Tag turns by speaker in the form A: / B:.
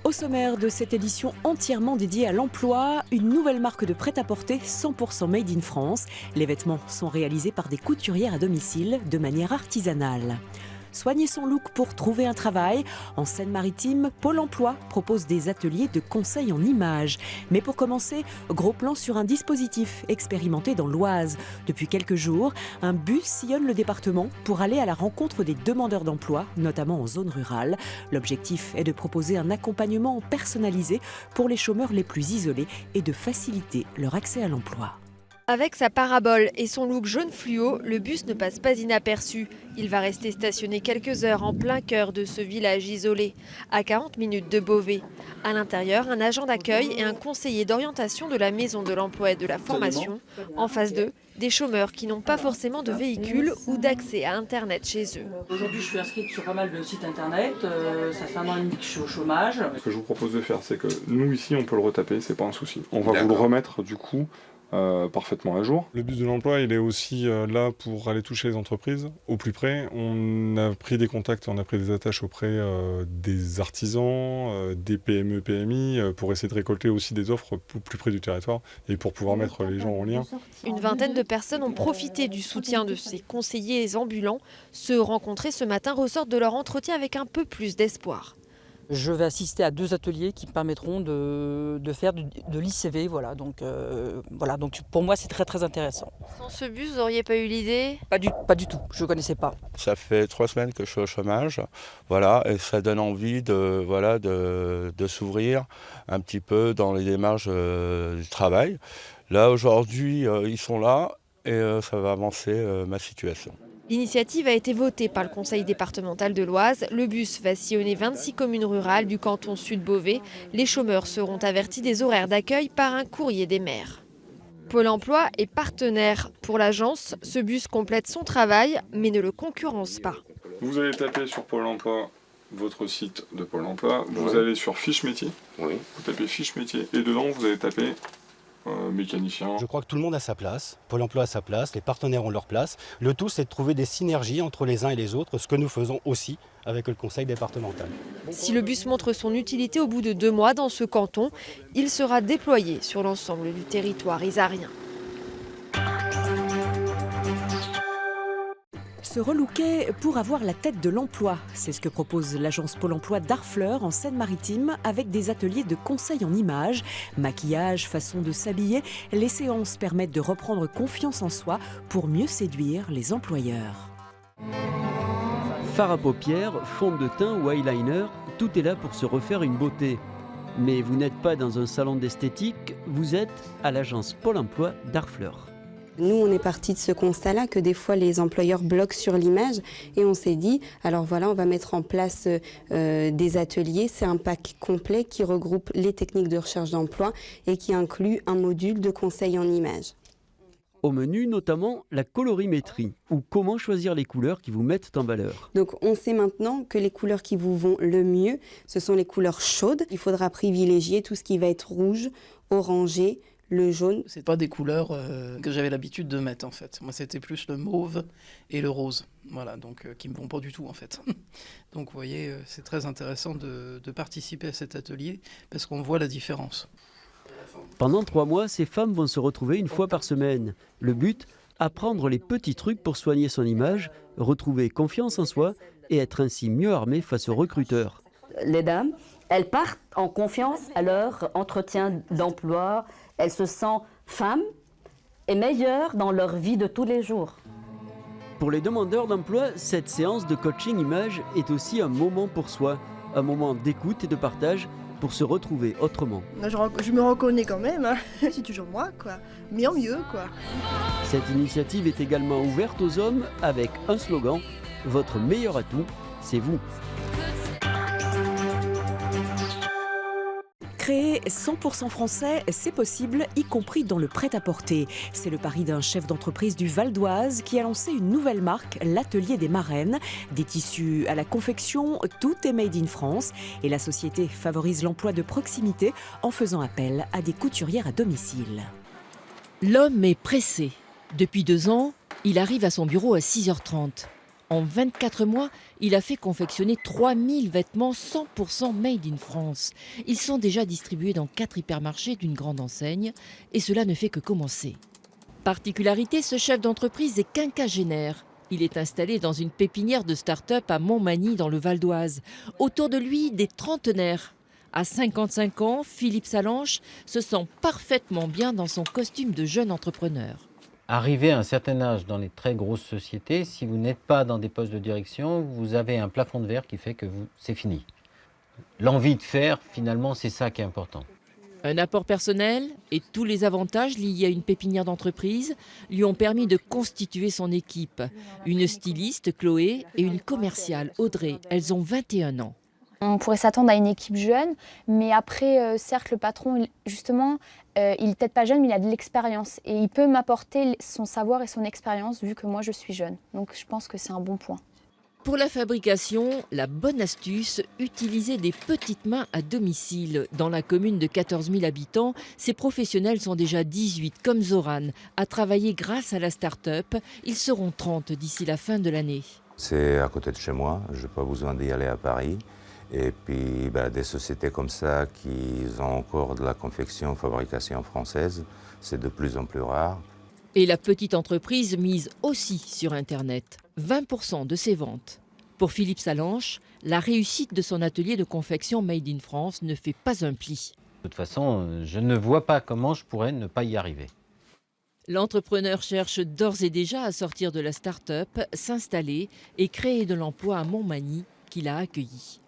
A: Au sommaire de cette édition entièrement dédiée à l'emploi, une nouvelle marque de prêt-à-porter 100% made in France. Les vêtements sont réalisés par des couturières à domicile de manière artisanale. Soigner son look pour trouver un travail. En Seine-Maritime, Pôle emploi propose des ateliers de conseil en images. Mais pour commencer, gros plan sur un dispositif expérimenté dans l'Oise. Depuis quelques jours, un bus sillonne le département pour aller à la rencontre des demandeurs d'emploi, notamment en zone rurale. L'objectif est de proposer un accompagnement personnalisé pour les chômeurs les plus isolés et de faciliter leur accès à l'emploi.
B: Avec sa parabole et son look jaune fluo, le bus ne passe pas inaperçu. Il va rester stationné quelques heures en plein cœur de ce village isolé, à 40 minutes de Beauvais. À l'intérieur, un agent d'accueil et un conseiller d'orientation de la Maison de l'Emploi et de la Formation. En face d'eux, des chômeurs qui n'ont pas forcément de véhicule ou d'accès à Internet chez eux.
C: Aujourd'hui, je suis inscrite sur pas mal de sites Internet. Ça fait 1 an et demi que je suis au chômage.
D: Ce que je vous propose de faire, c'est que nous, ici, on peut le retaper, c'est pas un souci. On va vous le remettre, du coup, parfaitement à jour. Le bus de l'emploi, il est aussi là pour aller toucher les entreprises au plus près. On a pris des contacts, on a pris des attaches auprès des artisans, des PME, PMI, pour essayer de récolter aussi des offres plus près du territoire et pour pouvoir mettre les gens en lien.
B: Une vingtaine de personnes ont profité du soutien de ces conseillers ambulants. Ceux rencontrés ce matin ressortent de leur entretien avec un peu plus d'espoir.
E: Je vais assister à 2 ateliers qui me permettront de faire de l'ICV. Voilà, donc pour moi, c'est très très intéressant.
B: Sans ce bus, vous n'auriez pas eu l'idée ?
E: Pas du tout, je ne connaissais pas.
F: Ça fait 3 semaines que je suis au chômage, voilà, et ça donne envie de s'ouvrir un petit peu dans les démarches du travail. Là, aujourd'hui, ils sont là et ça va avancer ma situation.
B: L'initiative a été votée par le conseil départemental de l'Oise. Le bus va sillonner 26 communes rurales du canton sud Beauvais. Les chômeurs seront avertis des horaires d'accueil par un courrier des maires. Pôle emploi est partenaire pour l'agence. Ce bus complète son travail, mais ne le concurrence pas.
D: Vous allez taper sur Pôle emploi, votre site de Pôle emploi. Vous allez sur fiche métier. Vous tapez fiche métier et dedans, vous allez taper mécanicien.
G: Je crois que tout le monde a sa place, Pôle emploi a sa place, les partenaires ont leur place. Le tout, c'est de trouver des synergies entre les uns et les autres, ce que nous faisons aussi avec le conseil départemental.
B: Si le bus montre son utilité au bout de 2 mois dans ce canton, il sera déployé sur l'ensemble du territoire isarien.
A: Se relooker pour avoir la tête de l'emploi. C'est ce que propose l'agence Pôle emploi d'Harfleur en Seine-Maritime avec des ateliers de conseil en images, maquillage, façon de s'habiller. Les séances permettent de reprendre confiance en soi pour mieux séduire les employeurs.
H: Fard à paupières, fond de teint ou eyeliner, tout est là pour se refaire une beauté. Mais vous n'êtes pas dans un salon d'esthétique, vous êtes à l'agence Pôle emploi d'Harfleur.
I: Nous, on est parti de ce constat-là que des fois les employeurs bloquent sur l'image et on s'est dit, alors voilà, on va mettre en place des ateliers. C'est un pack complet qui regroupe les techniques de recherche d'emploi et qui inclut un module de conseil en images.
H: Au menu, notamment la colorimétrie, ou comment choisir les couleurs qui vous mettent en valeur.
I: Donc on sait maintenant que les couleurs qui vous vont le mieux, ce sont les couleurs chaudes. Il faudra privilégier tout ce qui va être rouge, orangé, le jaune.
J: C'est pas des couleurs que j'avais l'habitude de mettre en fait. Moi c'était plus le mauve et le rose, voilà, donc qui me vont pas du tout en fait. Donc vous voyez, c'est très intéressant de participer à cet atelier parce qu'on voit la différence.
H: Pendant 3 mois, ces femmes vont se retrouver une fois par semaine. Le but, apprendre les petits trucs pour soigner son image, retrouver confiance en soi et être ainsi mieux armé face aux recruteurs.
K: Les dames, elles partent en confiance à leur entretien d'emploi. Elles se sentent femmes et meilleures dans leur vie de tous les jours.
H: Pour les demandeurs d'emploi, cette séance de coaching image est aussi un moment pour soi, un moment d'écoute et de partage pour se retrouver autrement.
L: Je me reconnais quand même, hein. C'est toujours moi, quoi. Mais en mieux, quoi.
H: Cette initiative est également ouverte aux hommes avec un slogan, votre meilleur atout, c'est vous.
A: Créer 100% français, c'est possible, y compris dans le prêt-à-porter. C'est le pari d'un chef d'entreprise du Val d'Oise qui a lancé une nouvelle marque, l'Atelier des Marraines. Des tissus à la confection, tout est made in France. Et la société favorise l'emploi de proximité en faisant appel à des couturières à domicile.
M: L'homme est pressé. Depuis 2 ans, il arrive à son bureau à 6h30. En 24 mois, il a fait confectionner 3000 vêtements 100% made in France. Ils sont déjà distribués dans 4 hypermarchés d'une grande enseigne et cela ne fait que commencer. Particularité, ce chef d'entreprise est quinquagénaire. Il est installé dans une pépinière de start-up à Montmagny dans le Val d'Oise. Autour de lui, des trentenaires. À 55 ans, Philippe Salanche se sent parfaitement bien dans son costume de jeune entrepreneur.
N: Arrivé à un certain âge dans les très grosses sociétés, si vous n'êtes pas dans des postes de direction, vous avez un plafond de verre qui fait que c'est fini. L'envie de faire, finalement, c'est ça qui est important.
M: Un apport personnel et tous les avantages liés à une pépinière d'entreprise lui ont permis de constituer son équipe. Une styliste, Chloé, et une commerciale, Audrey. Elles ont 21 ans.
O: On pourrait s'attendre à une équipe jeune, mais après, certes, le patron, justement, il n'est peut-être pas jeune, mais il a de l'expérience. Et il peut m'apporter son savoir et son expérience, vu que moi, je suis jeune. Donc, je pense que c'est un bon point.
M: Pour la fabrication, la bonne astuce, utiliser des petites mains à domicile. Dans la commune de 14 000 habitants, ces professionnels sont déjà 18, comme Zoran, à travailler grâce à la start-up. Ils seront 30 d'ici la fin de l'année.
P: C'est à côté de chez moi, je n'ai pas besoin d'y aller à Paris. Et puis des sociétés comme ça qui ont encore de la confection, fabrication française, c'est de plus en plus rare.
M: Et la petite entreprise mise aussi sur Internet. 20% de ses ventes. Pour Philippe Salanche, la réussite de son atelier de confection Made in France ne fait pas un pli.
N: De toute façon, je ne vois pas comment je pourrais ne pas y arriver.
M: L'entrepreneur cherche d'ores et déjà à sortir de la start-up, s'installer et créer de l'emploi à Montmagny qu'il a accueilli.